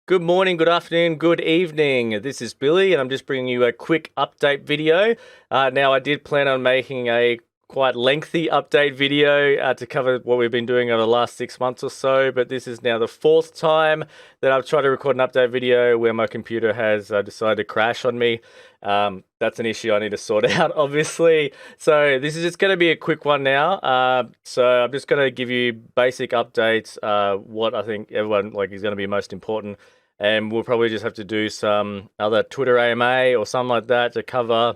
Good morning, good afternoon, good evening. This is Billy, and I'm just bringing you a quick update video. Now, I did plan on making a quite lengthy update video to cover what we've been doing over the last 6 months or so, but this is now the fourth time that I've tried to record an update video where my computer has decided to crash on me. That's an issue I need to sort out, obviously. So this is just going to be a quick one now. So I'm just going to give you basic updates, what I think everyone is going to be most important. And we'll probably just have to do some other Twitter AMA or something like that to cover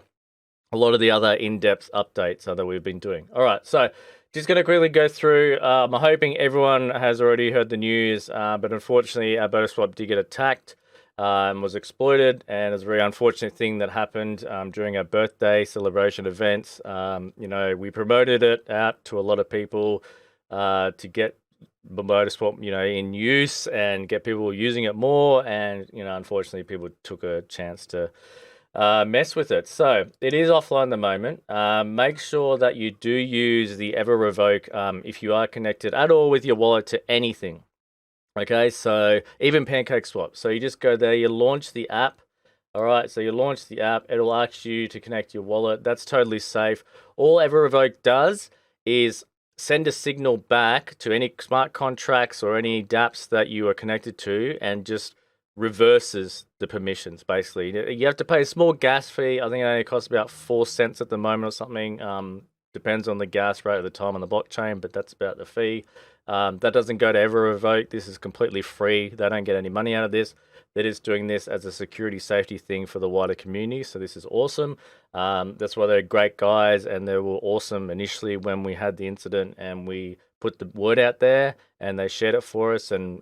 a lot of the other in-depth updates that we've been doing. All right, so just going to quickly go through. I'm hoping everyone has already heard the news, but unfortunately, our BODA Swap did get attacked and was exploited, and it was a very unfortunate thing that happened during our birthday celebration events. We promoted it out to a lot of people to get BODA Swap, in use and get people using it more. And, unfortunately, people took a chance to mess with it. So it is offline at the moment. Make sure that you do use the EverRevoke if you are connected at all with your wallet to anything. Okay, so even PancakeSwap. So you just go there, you launch the app. All right, so you launch the app. It'll ask you to connect your wallet. That's totally safe. All EverRevoke does is send a signal back to any smart contracts or any dApps that you are connected to and just reverses the permissions, basically. You have to pay a small gas fee. I think it only costs about 4 cents at the moment or something. Depends on the gas rate at the time on the blockchain, but that's about the fee. That doesn't go to EverRevoke. This is completely free. They don't get any money out of this. They're just doing this as a security safety thing for the wider community. So this is awesome. That's why they're great guys, and they were awesome initially when we had the incident and we put the word out there and they shared it for us. And,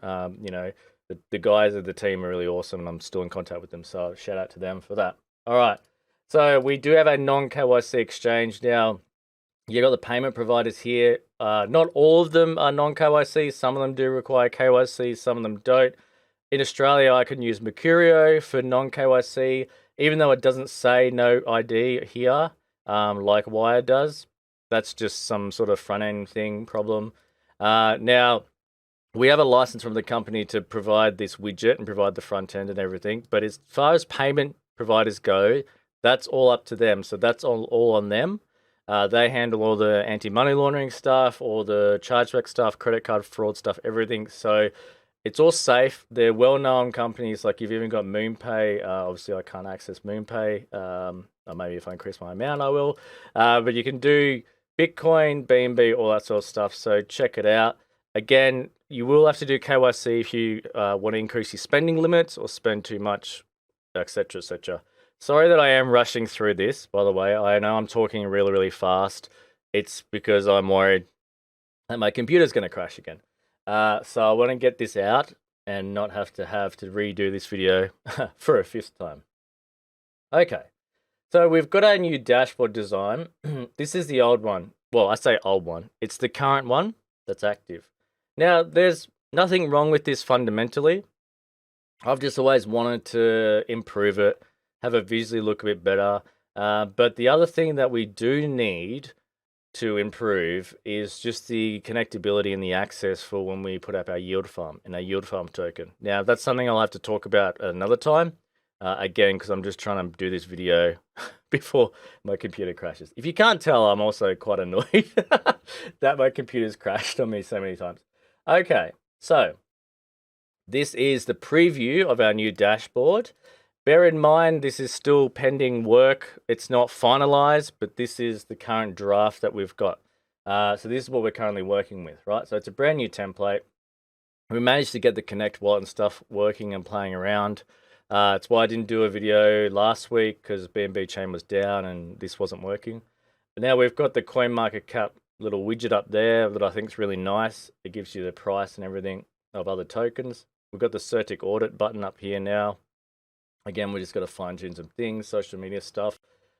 the guys of the team are really awesome, and I'm still in contact with them. So shout out to them for that. All right. So we do have a non-KYC exchange now. You got the payment providers here. Not all of them are non-KYC. Some of them do require KYC. Some of them don't. In Australia, I can use Mercurio for non-KYC, even though it doesn't say no ID here, like Wire does. That's just some sort of front-end thing problem. Now, we have a license from the company to provide this widget and provide the front end and everything. But as far as payment providers go, that's all up to them. So that's all on them. They handle all the anti-money laundering stuff, all the chargeback stuff, credit card fraud stuff, everything. So it's all safe. They're well-known companies. Like you've even got MoonPay. Obviously, I can't access MoonPay. Maybe if I increase my amount, I will. But you can do Bitcoin, BNB, all that sort of stuff. So check it out. Again, you will have to do KYC if you want to increase your spending limits or spend too much, etc., etc. Sorry that I am rushing through this, by the way. I know I'm talking really, really fast. It's because I'm worried that my computer's going to crash again. So I want to get this out and not have to redo this video for a fifth time. Okay, so we've got our new dashboard design. This is the old one. Well, I say old one. It's the current one that's active. Now, there's nothing wrong with this fundamentally. I've just always wanted to improve it, have it visually look a bit better. But the other thing that we do need to improve is just the connectability and the access for when we put up our yield farm and our yield farm token. Now, that's something I'll have to talk about another time. Again, because I'm just trying to do this video before my computer crashes. If you can't tell, I'm also quite annoyed that my computer's crashed on me so many times. Okay, so this is the preview of our new dashboard. Bear in mind, this is still pending work. It's not finalized, but this is the current draft that we've got. So this is what we're currently working with, right? So it's a brand new template. We managed to get the Connect wallet and stuff working and playing around. It's why I didn't do a video last week, because BNB chain was down and this wasn't working. But now we've got the CoinMarketCap little widget up there that I think is really nice. It gives you the price and everything of other tokens. We've got the Certic audit button up here now. Again, we just got to fine tune some things, social media stuff.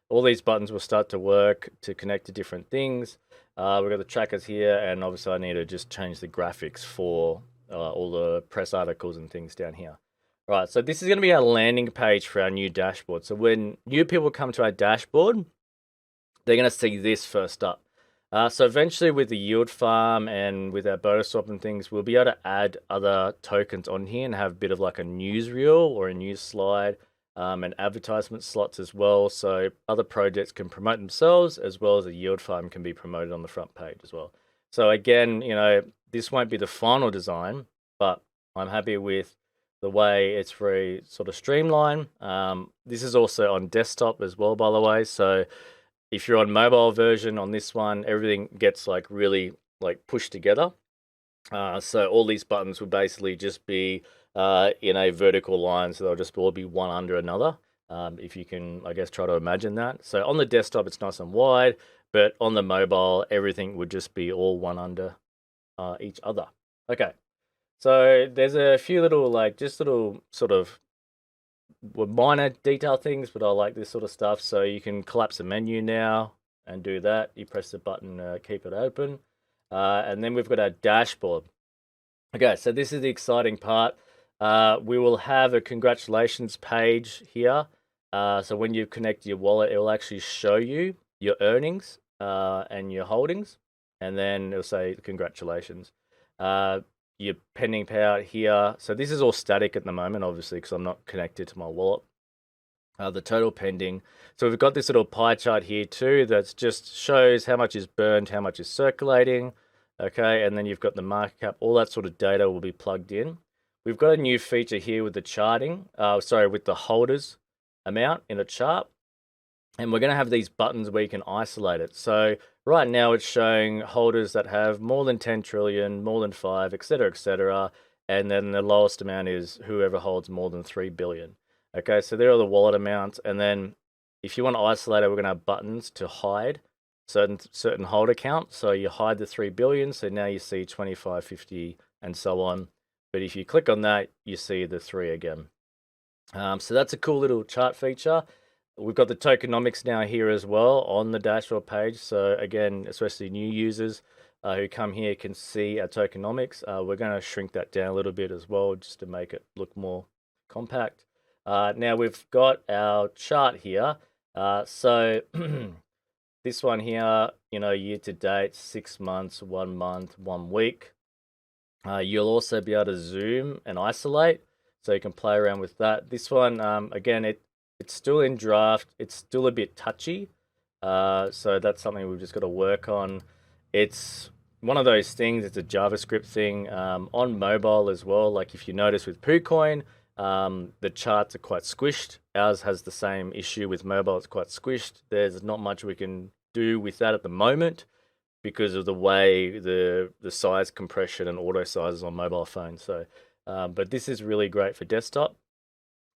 All these buttons will start to work to connect to different things. We've got the trackers here, and obviously I need to just change the graphics for all the press articles and things down here. Right, so this is going to be our landing page for our new dashboard. So when new people come to our dashboard, they're going to see this first up. So eventually with the yield farm and with our BODA swap and things, we'll be able to add other tokens on here and have a bit of like a newsreel or a news slide and advertisement slots as well. So other projects can promote themselves as well as a yield farm can be promoted on the front page as well. So again, this won't be the final design, but I'm happy with the way it's very sort of streamlined. This is also on desktop as well, by the way. So if you're on mobile version on this one, everything gets like really like pushed together. So all these buttons will basically just be in a vertical line, so they'll just all be one under another. If you can, I guess, try to imagine that. So on the desktop, it's nice and wide, but on the mobile, everything would just be all one under each other. Okay, so there's a few little just little sort of minor detail things, but I like this sort of stuff. So you can collapse a menu now and do that. You press the button, keep it open. And then we've got our dashboard. Okay, so this is the exciting part. We will have a congratulations page here. So when you connect your wallet, it will actually show you your earnings and your holdings. And then it'll say congratulations. Your pending payout here. So this is all static at the moment, obviously, because I'm not connected to my wallet. The total pending. So we've got this little pie chart here too that just shows how much is burned, how much is circulating. Okay, and then you've got the market cap. All that sort of data will be plugged in. We've got a new feature here with the charting. With the holders amount in a chart. And we're going to have these buttons where you can isolate it. So right now it's showing holders that have more than 10 trillion, more than 5, etc., etc. And then the lowest amount is whoever holds more than 3 billion. Okay, so there are the wallet amounts. And then if you want to isolate it, we're going to have buttons to hide certain holder count. So you hide the 3 billion. So now you see 25, 50, and so on. But if you click on that, you see the 3 again. So that's a cool little chart feature. We've got the tokenomics now here as well on the dashboard page. So again, especially new users who come here can see our tokenomics. We're going to shrink that down a little bit as well just to make it look more compact. Now we've got our chart here. So this one here, year to date, 6 months, 1 month, 1 week. You'll also be able to zoom and isolate, so you can play around with that. This one, again, it's still in draft. It's still a bit touchy. So that's something we've just got to work on. It's one of those things, it's a JavaScript thing on mobile as well. Like if you notice with PooCoin, the charts are quite squished. Ours has the same issue with mobile. It's quite squished. There's not much we can do with that at the moment because of the way the size compression and auto sizes on mobile phones. So, but this is really great for desktop.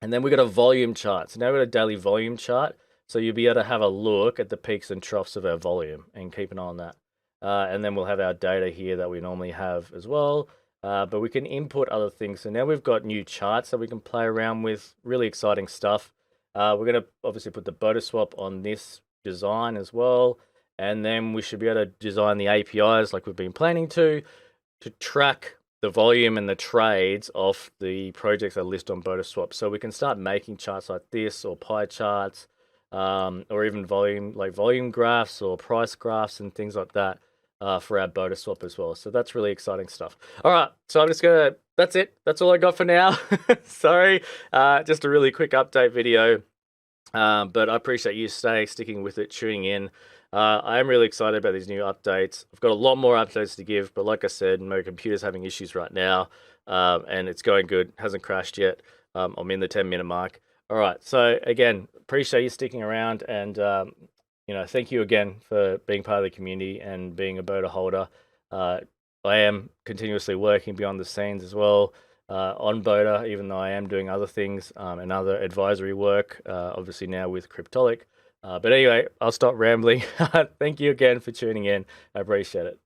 And then we've got a volume chart. So now we've got a daily volume chart. So you'll be able to have a look at the peaks and troughs of our volume and keep an eye on that. And then we'll have our data here that we normally have as well. But we can input other things. So now we've got new charts that we can play around with. Really exciting stuff. We're going to obviously put the BODA swap on this design as well. And then we should be able to design the APIs like we've been planning to track the volume and the trades of the projects that list on BODA swap. So we can start making charts like this or pie charts or even volume graphs or price graphs and things like that for our BODA swap as well. So that's really exciting stuff. All right, so I'm just gonna, that's it. That's all I got for now. Sorry, just a really quick update video. But I appreciate you sticking with it, tuning in. I am really excited about these new updates. I've got a lot more updates to give, but like I said, my computer's having issues right now, and it's going good. Hasn't crashed yet. I'm in the 10-minute mark. All right. So again, appreciate you sticking around, and thank you again for being part of the community and being a BODA holder. I am continuously working beyond the scenes as well on BODA, even though I am doing other things and other advisory work, obviously now with Cryptolic. But anyway, I'll stop rambling. Thank you again for tuning in. I appreciate it.